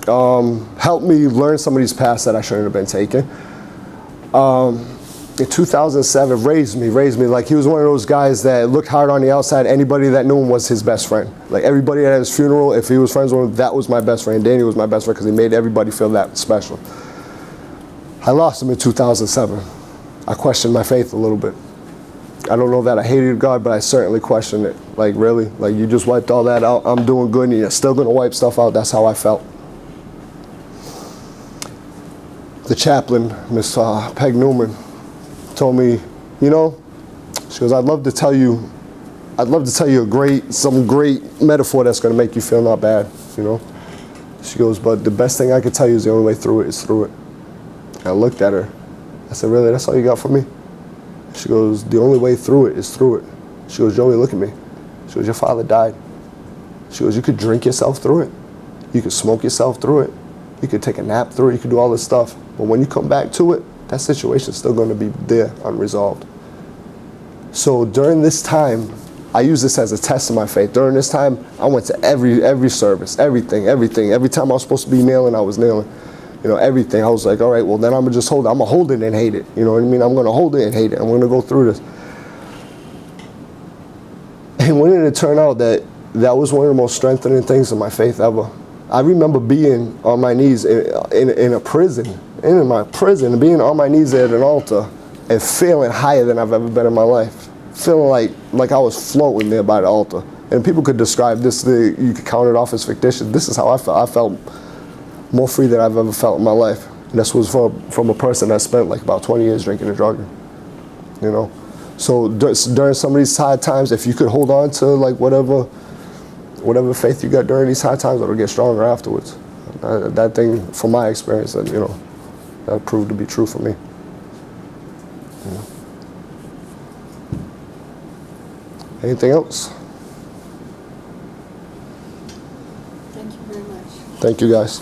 helped me learn some of these paths that I shouldn't have been taking. In 2007, raised me. Like, he was one of those guys that looked hard on the outside. Anybody that knew him was his best friend. Like, everybody at his funeral, if he was friends with him, that was my best friend. Danny was my best friend because he made everybody feel that special. I lost him in 2007. I questioned my faith a little bit. I don't know that I hated God, but I certainly questioned it. Like, really? Like, you just wiped all that out. I'm doing good and you're still going to wipe stuff out. That's how I felt. The chaplain, Miss Peg Newman, told me, you know, she goes, I'd love to tell you some great metaphor that's going to make you feel not bad, you know. She goes, but the best thing I could tell you is the only way through it is through it. And I looked at her. I said, really, that's all you got for me? She goes, the only way through it is through it. She goes, Joey, look at me. She goes, your father died. She goes, you could drink yourself through it. You could smoke yourself through it. You could take a nap through it. You could do all this stuff. But when you come back to it, that situation's still going to be there, unresolved. So during this time, I use this as a test of my faith. During this time, I went to every service, everything. Every time I was supposed to be kneeling, I was kneeling. You know, everything. I was like, all right, well, then I'm going to just hold it. I'm going to hold it and hate it. You know what I mean? I'm going to hold it and hate it. I'm going to go through this. And when did it turn out that was one of the most strengthening things in my faith ever? I remember being on my knees in a prison, in my prison, being on my knees at an altar and feeling higher than I've ever been in my life. Feeling like I was floating there by the altar. And people could describe this, you could count it off as fictitious. This is how I felt. I felt more free than I've ever felt in my life. And this was from a person that spent like about 20 years drinking and drugging, you know. So during some of these hard times, if you could hold on to like whatever faith you got during these hard times, it'll get stronger afterwards. That thing, from my experience, you know, that proved to be true for me. You know. Anything else? Thank you very much. Thank you, guys.